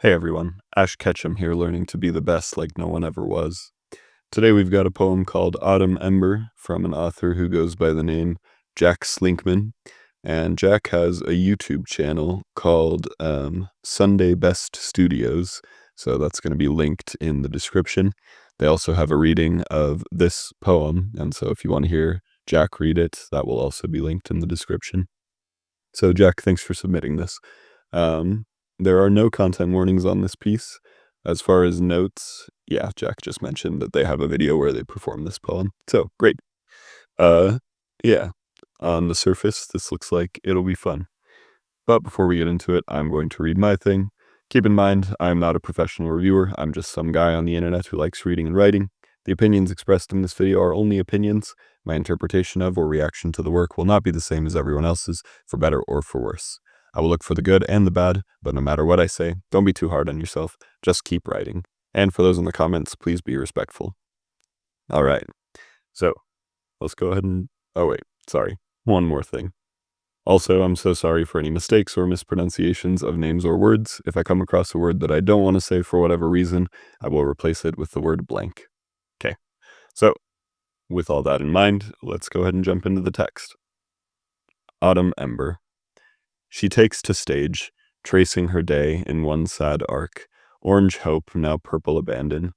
Hey everyone, Ash Ketchum here, learning to be the best like no one ever was. Today we've got a poem called Autumn Ember from an author who goes by the name Jack Slinkman. And Jack has a YouTube channel called Sunday Best Studios, so that's going to be linked in the description. They also have a reading of this poem, and so if you want to hear Jack read it, that will also be linked in the description. So Jack, thanks for submitting this. Um, there are no content warnings on this piece. As far as notes, yeah, Jack just mentioned that they have a video where they perform this poem. So great. Uh, yeah, on the surface, this looks like it'll be fun. But before we get into it, I'm going to read my thing. Keep in mind, I'm not a professional reviewer. I'm just some guy on the internet who likes reading and writing. The opinions expressed in this video are only opinions. My interpretation of or reaction to the work will not be the same as everyone else's, for better or for worse. I will look for the good and the bad, but no matter what I say, don't be too hard on yourself. Just keep writing. And for those in the comments, please be respectful. All right. So, let's go ahead and... Oh, wait. Sorry. One more thing. Also, I'm so sorry for any mistakes or mispronunciations of names or words. If I come across a word that I don't want to say for whatever reason, I will replace it with the word blank. Okay, so with all that in mind, let's go ahead and jump into the text. Autumn Ember. She takes to stage, tracing her day in one sad arc, orange hope, now purple abandon.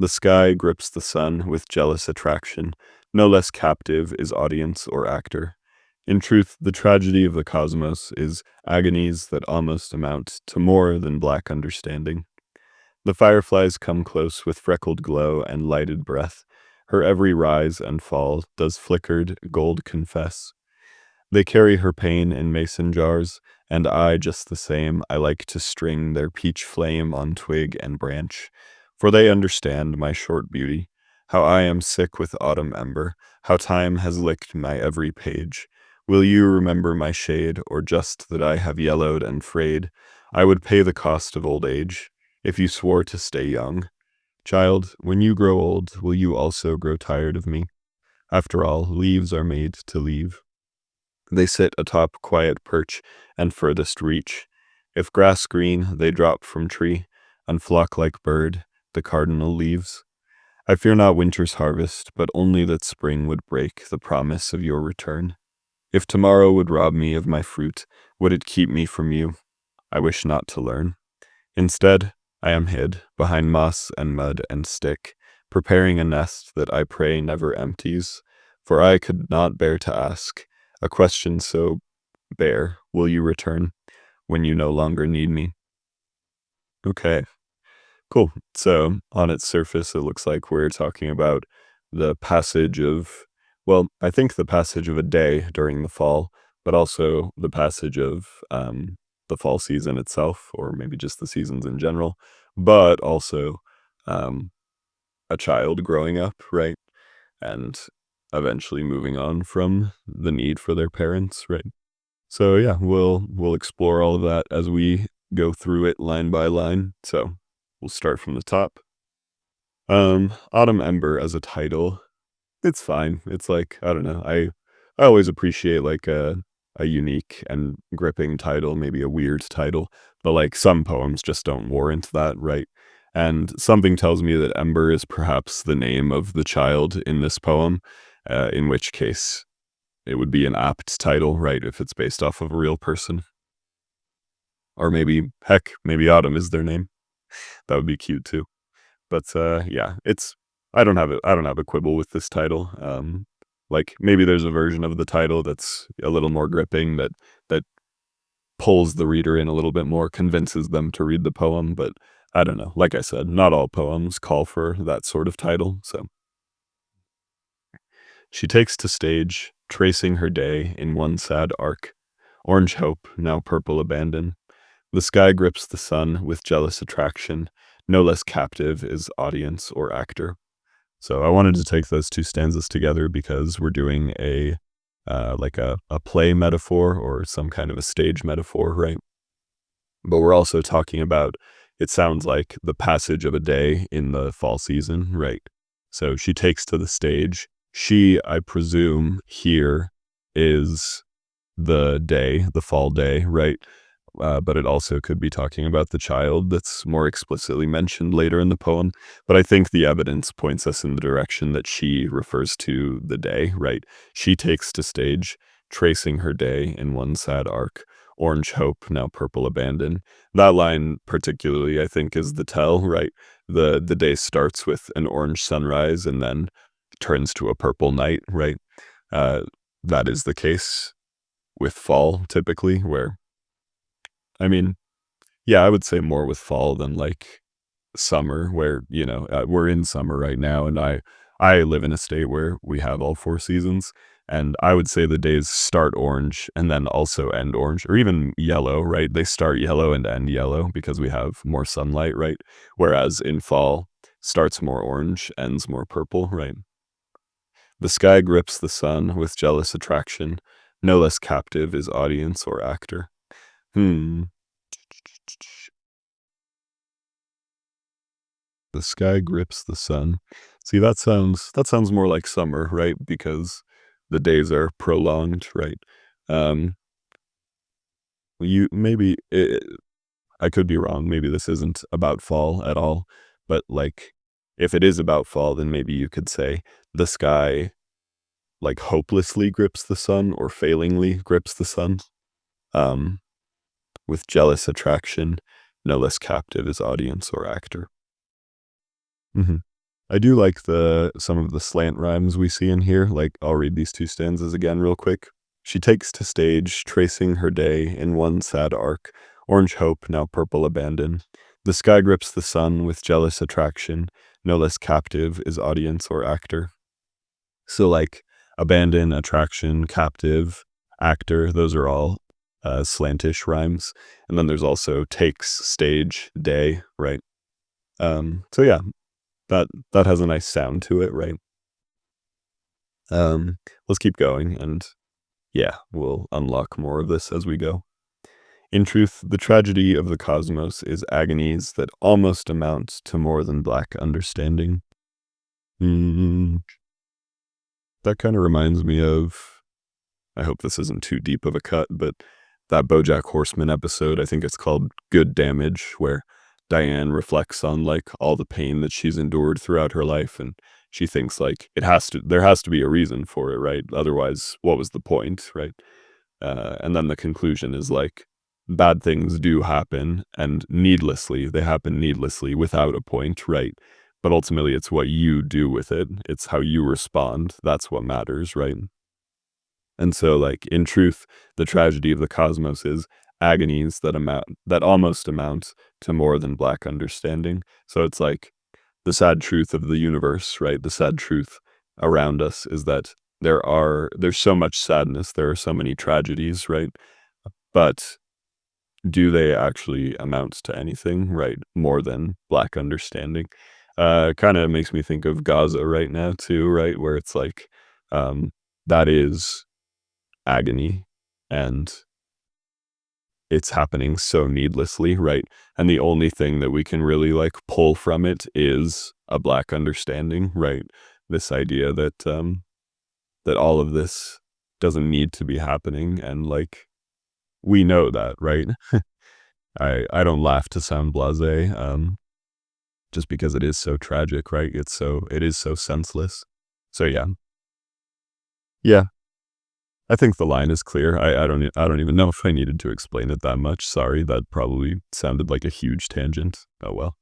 The sky grips the sun with jealous attraction, no less captive is audience or actor. In truth, the tragedy of the cosmos is agonies that almost amount to more than black understanding. The fireflies come close with freckled glow and lighted breath. Her every rise and fall does flickered gold confess. They carry her pain in mason jars, and I just the same. I like to string their peach flame on twig and branch, for they understand my short beauty, how I am sick with autumn ember, how time has licked my every page. Will you remember my shade, or just that I have yellowed and frayed? I would pay the cost of old age, if you swore to stay young. Child, when you grow old, will you also grow tired of me? After all, leaves are made to leave. They sit atop quiet perch and furthest reach. If grass green, they drop from tree, and flock like bird, the cardinal leaves. I fear not winter's harvest, but only that spring would break the promise of your return. If tomorrow would rob me of my fruit, would it keep me from you? I wish not to learn. Instead, I am hid behind moss and mud and stick, preparing a nest that I pray never empties, for I could not bear to ask a question so bare, will you return when you no longer need me? Okay, cool. So on its surface, it looks like we're talking about the passage of, well, I think the passage of a day during the fall, but also the passage of the fall season itself, or maybe just the seasons in general, but also um, a child growing up, right? And eventually moving on from the need for their parents, right? So yeah, we'll explore all of that as we go through it line by line. So we'll start from the top. Autumn Ember as a title, it's fine. It's like, I don't know. I always appreciate like a unique and gripping title, maybe a weird title, but like some poems just don't warrant that, right? And something tells me that Ember is perhaps the name of the child in this poem, in which case it would be an apt title, right, if it's based off of a real person. Or maybe, heck, maybe Autumn is their name. That would be cute too. But yeah, I don't have a quibble with this title. Like maybe there's a version of the title that's a little more gripping, that pulls the reader in a little bit more, convinces them to read the poem, but I don't know. Like I said, not all poems call for that sort of title, so. She takes to stage, tracing her day in one sad arc. Orange hope, now purple abandon. The sky grips the sun with jealous attraction. No less captive is audience or actor. So I wanted to take those two stanzas together because we're doing a like a play metaphor or some kind of a stage metaphor, right? But we're also talking about, it sounds like, the passage of a day in the fall season, right? So she takes to the stage. She, I presume, here is the day, the fall day, right? but it also could be talking about the child that's more explicitly mentioned later in the poem. But I think the evidence points us in the direction that she refers to the day, right? She takes to stage, tracing her day in one sad arc. Orange hope, now purple abandon. That line particularly, I think, is the tell, right? The day starts with an orange sunrise and then turns to a purple night, right? Uh, that is the case with fall typically, where I mean, yeah, I would say more with fall than like summer, where we're in summer right now, and I live in a state where we have all four seasons, and I would say the days start orange and then also end orange, or even yellow, right? They start yellow and end yellow because we have more sunlight, right? Whereas in fall, starts more orange, ends more purple, right? The sky grips the sun with jealous attraction. No less captive is audience or actor. Hmm. The sky grips the sun. See, that sounds more like summer, right? Because the days are prolonged, right? Um, you maybe I could be wrong. Maybe this isn't about fall at all, but like if it is about fall, then maybe you could say the sky like hopelessly grips the sun or failingly grips the sun. Um, with jealous attraction, no less captive is audience or actor. Mhm. I do like the some of the slant rhymes we see in here. Like, I'll read these two stanzas again real quick. She takes to stage, tracing her day in one sad arc. Orange hope, now purple abandon. The sky grips the sun with jealous attraction. No less captive is audience or actor. So, like, abandon, attraction, captive, actor, those are all slantish rhymes. And then there's also takes, stage, day, right? So yeah, that has a nice sound to it, right? Um, let's keep going, and yeah, we'll unlock more of this as we go. In truth, the tragedy of the cosmos is agonies that almost amount to more than black understanding. Mm, that kind of reminds me of, I hope this isn't too deep of a cut, but that BoJack Horseman episode, I think it's called Good Damage, where Diane reflects on like all the pain that she's endured throughout her life, and she thinks like there has to be a reason for it, right? Otherwise, what was the point, right? And then the conclusion is like bad things do happen, and needlessly, they happen needlessly without a point, right? But ultimately, it's what you do with it. It's how you respond. That's what matters, right? And so, like, in truth, the tragedy of the cosmos is agonies that almost amount to more than black understanding. So it's like the sad truth of the universe, right? The sad truth around us is that there's so much sadness, there are so many tragedies, right? But do they actually amount to anything, right? More than black understanding. Kind of makes me think of Gaza right now too, right? Where it's like, that is agony, and it's happening so needlessly, right? And the only thing that we can really like pull from it is a black understanding, right? This idea that that all of this doesn't need to be happening, and like we know that, right? I don't laugh to sound blasé, just because it is so tragic, right? It is so senseless. So yeah. Yeah, I think the line is clear. I don't even know if I needed to explain it that much. Sorry, that probably sounded like a huge tangent. Oh well.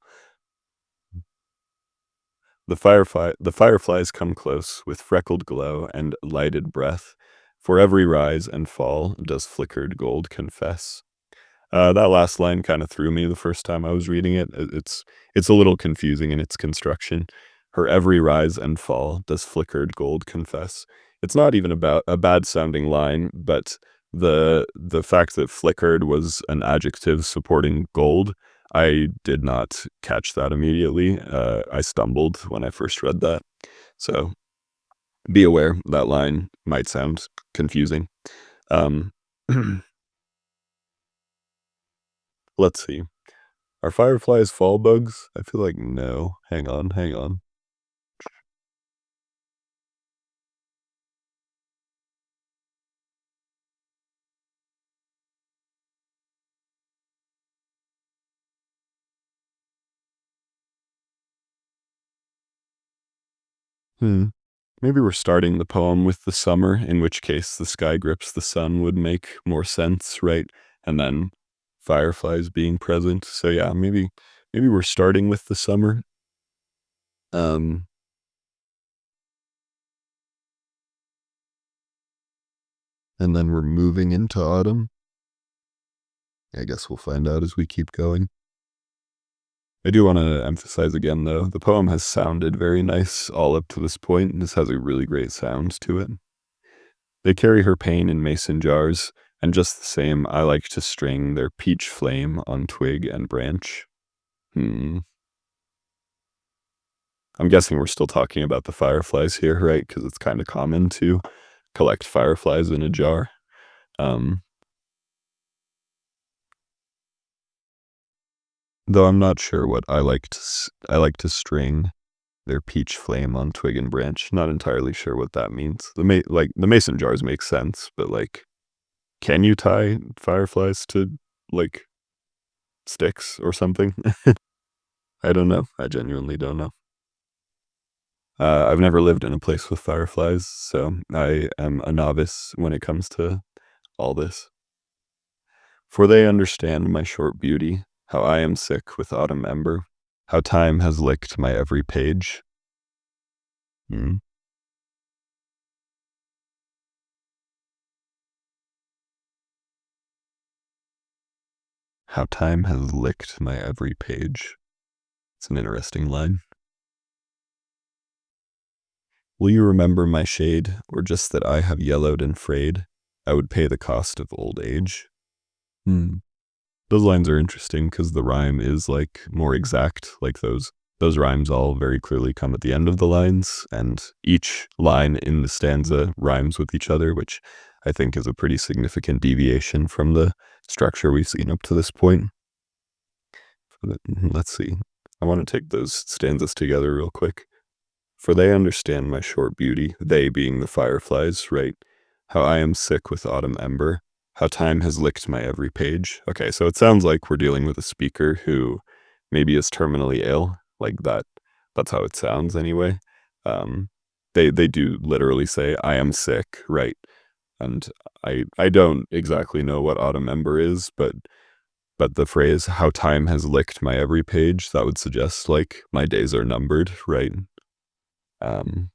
The fireflies come close with freckled glow and lighted breath. For every rise and fall does flickered gold confess. That last line kind of threw me the first time I was reading it. It's a little confusing in its construction. Her every rise and fall does flickered gold confess. It's not even about a bad sounding line, but the fact that flickered was an adjective supporting gold, I did not catch that immediately. I stumbled when I first read that. So be aware that line might sound confusing. Um, let's see. Are fireflies fall bugs? I feel like no. Hang on, hang on. Hmm. Maybe we're starting the poem with the summer, in which case the sky grips the sun would make more sense, right? And then fireflies being present. So yeah, maybe we're starting with the summer. Um, and then we're moving into autumn. I guess we'll find out as we keep going. I do want to emphasize again, though, the poem has sounded very nice all up to this point, and this has a really great sound to it. They carry her pain in mason jars, and just the same, I like to string their peach flame on twig and branch. Hmm. I'm guessing we're still talking about the fireflies here, right? Because it's kind of common to collect fireflies in a jar. Um, though I'm not sure what I like to string their peach flame on twig and branch. Not entirely sure what that means. The mason jars make sense, but like, can you tie fireflies to like sticks or something? I don't know. I genuinely don't know. I've never lived in a place with fireflies, so I am a novice when it comes to all this. For they understand my short beauty, how I am sick with autumn ember, how time has licked my every page. Hmm. How time has licked my every page. It's an interesting line. Will you remember my shade, or just that I have yellowed and frayed? I would pay the cost of old age. Hmm. Those lines are interesting because the rhyme is like more exact. Like those rhymes all very clearly come at the end of the lines, and each line in the stanza rhymes with each other, which I think is a pretty significant deviation from the structure we've seen up to this point. Let's see. I want to take those stanzas together real quick. For they understand my short beauty, they being the fireflies, right? How I am sick with autumn ember, how time has licked my every page. Okay, so it sounds like we're dealing with a speaker who maybe is terminally ill, like that. That's how it sounds anyway. Um, they do literally say, I am sick, right? And I don't exactly know what autumn ember is, but the phrase, how time has licked my every page, that would suggest like my days are numbered, right? Um,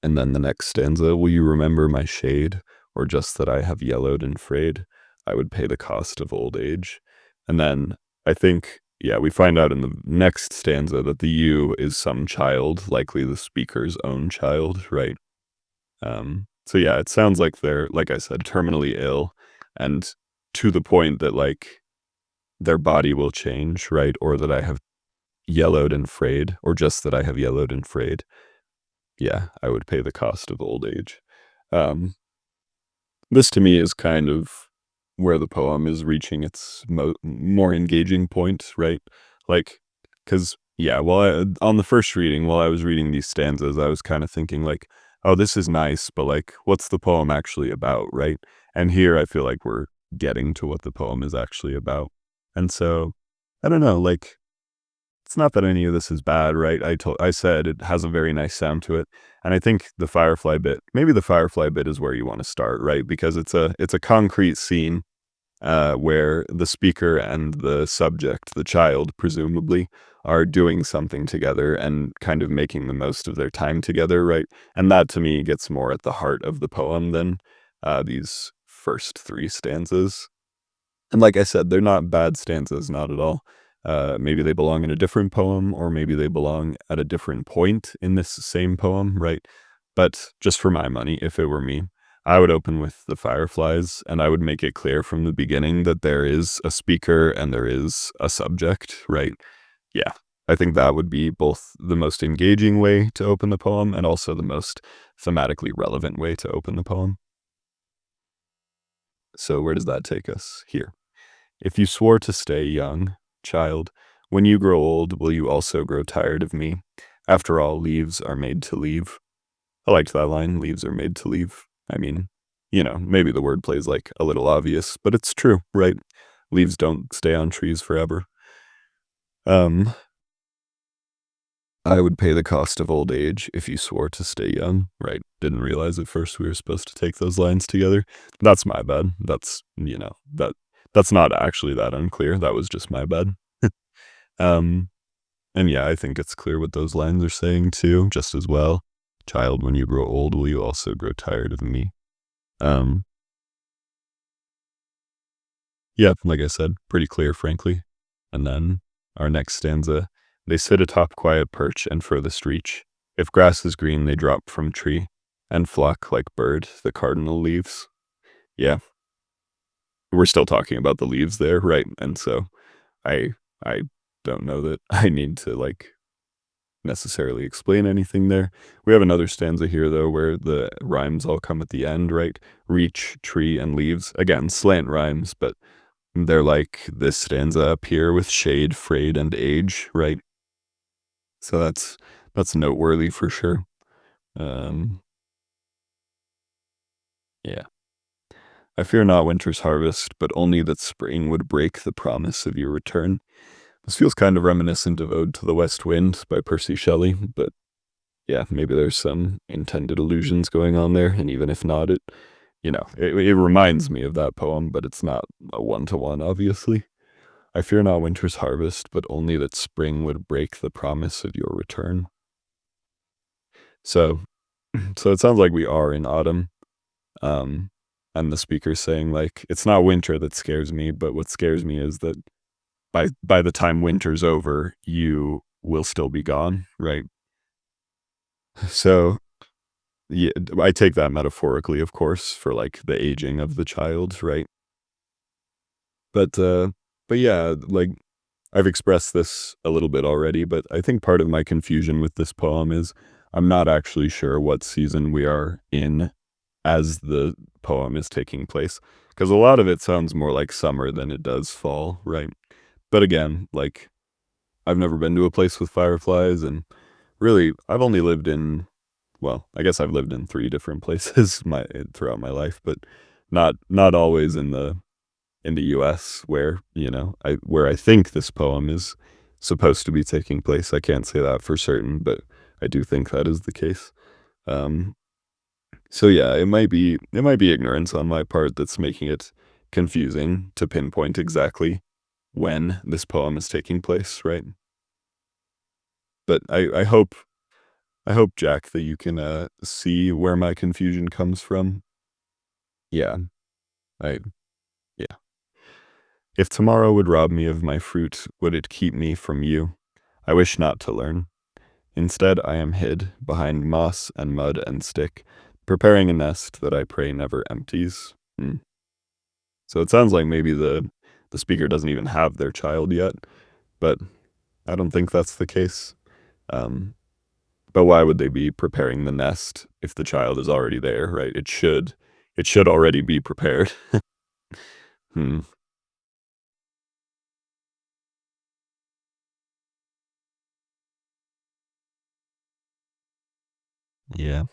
And then the next stanza, will you remember my shade, or just that I have yellowed and frayed? I would pay the cost of old age. And then I think, yeah, we find out in the next stanza that the you is some child, likely the speaker's own child, right? So yeah, it sounds like they're, like I said, terminally ill, and to the point that like their body will change, right? Or that I have yellowed and frayed, or just that I have yellowed and frayed. Yeah, I would pay the cost of old age. Um, this to me is kind of where the poem is reaching its more engaging point, right? Like, because, yeah, on the first reading, while I was reading these stanzas, I was kind of thinking, like, oh, this is nice, but, like, what's the poem actually about, right? And here I feel like we're getting to what the poem is actually about. And so, I don't know, like, it's not that any of this is bad, right? I said it has a very nice sound to it, and I think the firefly bit, maybe the firefly bit is where you want to start, right? Because it's a concrete scene where the speaker and the subject, the child, presumably, are doing something together and kind of making the most of their time together, right? And that to me gets more at the heart of the poem than these first three stanzas. And like I said, they're not bad stanzas, not at all. Maybe they belong in a different poem, or maybe they belong at a different point in this same poem, right? But just for my money, if it were me, I would open with the fireflies, and I would make it clear from the beginning that there is a speaker and there is a subject, right? Yeah, I think that would be both the most engaging way to open the poem and also the most thematically relevant way to open the poem. So where does that take us? Here. If you swore to stay young, child, when you grow old, will you also grow tired of me? After all, leaves are made to leave. I liked that line, leaves are made to leave. I mean, maybe the wordplay is like a little obvious, but it's true, right? Leaves don't stay on trees forever. Um, I would pay the cost of old age if you swore to stay young, right? Didn't realize at first we were supposed to take those lines together. That's my bad. That's not actually that unclear. That was just my bad. Um, and yeah, I think it's clear what those lines are saying too, just as well. Child, when you grow old, will you also grow tired of me? Um, yeah, like I said, pretty clear, frankly. And then our next stanza, they sit atop quiet perch and furthest reach. If grass is green, they drop from tree and flock like bird the cardinal leaves. Yeah, we're still talking about the leaves there, right? And so I I don't know that I need to like necessarily explain anything there. We have another stanza here though where the rhymes all come at the end, right? Reach, tree, and leaves. Again, slant rhymes, but they're like this stanza up here with shade, frayed, and age, right? So that's noteworthy for sure. Um, yeah. I fear not winter's harvest, but only that spring would break the promise of your return. This feels kind of reminiscent of Ode to the West Wind by Percy Shelley, but yeah, maybe there's some intended allusions going on there, and even if not, it reminds me of that poem, but it's not a one-to-one, obviously. I fear not winter's harvest, but only that spring would break the promise of your return. So, so it sounds like we are in autumn, um, and the speaker's saying like it's not winter that scares me, but what scares me is that by the time winter's over, you will still be gone, right? So yeah, I take that metaphorically, of course, for like the aging of the child, right? But but yeah, like I've expressed this a little bit already, but I think part of my confusion with this poem is I'm not actually sure what season we are in as the poem is taking place, because a lot of it sounds more like summer than it does fall, right? But again, like I've never been to a place with fireflies, and really, I've only lived in, well, I guess I've lived in 3 different places throughout my life, but not always in the US where, where I think this poem is supposed to be taking place. I can't say that for certain, but I do think that is the case. Um, so yeah, it might be ignorance on my part that's making it confusing to pinpoint exactly when this poem is taking place, right? But I hope, Jack, that you can see where my confusion comes from. Yeah, I yeah. If tomorrow would rob me of my fruit, would it keep me from you? I wish not to learn. Instead, I am hid behind moss and mud and stick, preparing a nest that I pray never empties. So it sounds like maybe the speaker doesn't even have their child yet, but I don't think that's the case. Um, but why would they be preparing the nest if the child is already there, right? It should already be prepared. Hmm. Yeah.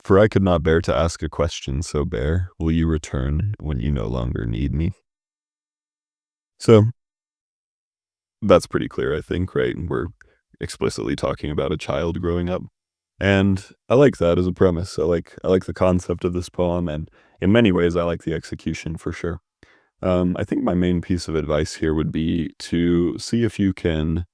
For I could not bear to ask a question so bare, will you return when you no longer need me? So that's pretty clear, I think, right? We're explicitly talking about a child growing up. And I like that as a premise. I like the concept of this poem, and in many ways I like the execution for sure. I think my main piece of advice here would be to see if you can,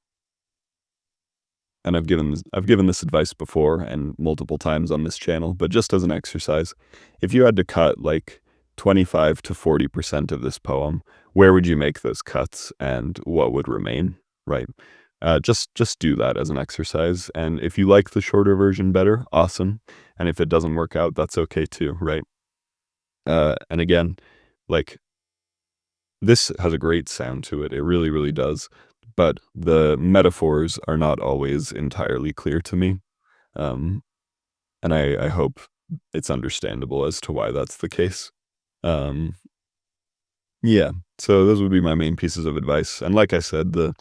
and I've given this advice before and multiple times on this channel, but just as an exercise, if you had to cut like 25 to 40% of this poem, where would you make those cuts and what would remain? Right. Just do that as an exercise. And if you like the shorter version better, awesome. And if it doesn't work out, that's okay too, right? And again, like this has a great sound to it. It really, really does. But the metaphors are not always entirely clear to me. Um, and I hope it's understandable as to why that's the case. Um, yeah. So those would be my main pieces of advice. And like I said, the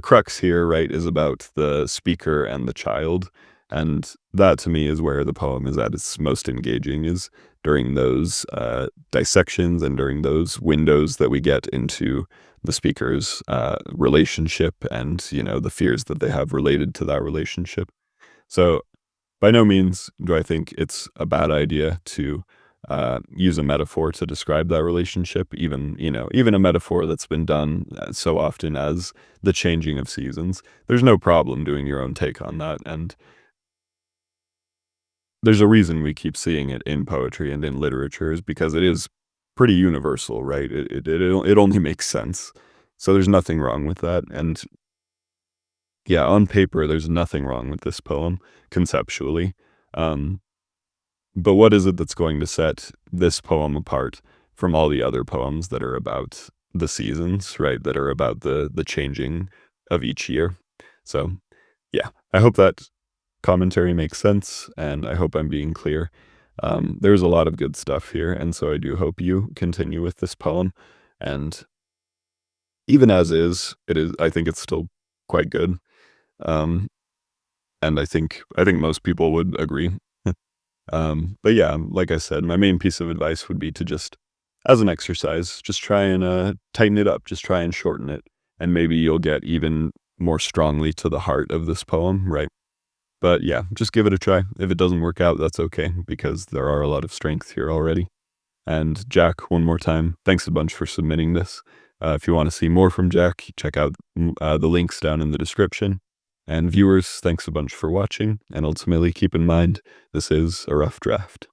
crux here, right, is about the speaker and the child. And that to me is where the poem is at its most engaging, is during those dissections and during those windows that we get into the speaker's relationship and, the fears that they have related to that relationship. So by no means do I think it's a bad idea to use a metaphor to describe that relationship, even a metaphor that's been done so often as the changing of seasons. There's no problem doing your own take on that, and there's a reason we keep seeing it in poetry and in literature is because it is pretty universal, right? It only makes sense. So there's nothing wrong with that, and yeah, on paper, there's nothing wrong with this poem conceptually. Um, But what is it that's going to set this poem apart from all the other poems that are about the seasons, right? That are about the changing of each year. So, yeah, I hope that commentary makes sense, and I hope I'm being clear. There's a lot of good stuff here, and so I do hope you continue with this poem. And even as is, I think it's still quite good. Um, and I think most people would agree. But yeah, like I said, my main piece of advice would be to just, as an exercise, just try and tighten it up, just try and shorten it, and maybe you'll get even more strongly to the heart of this poem, right? But yeah, just give it a try. If it doesn't work out, that's okay, because there are a lot of strengths here already. And Jack, one more time, thanks a bunch for submitting this. If you want to see more from Jack, check out the links down in the description. And viewers, thanks a bunch for watching, and ultimately keep in mind, this is a rough draft.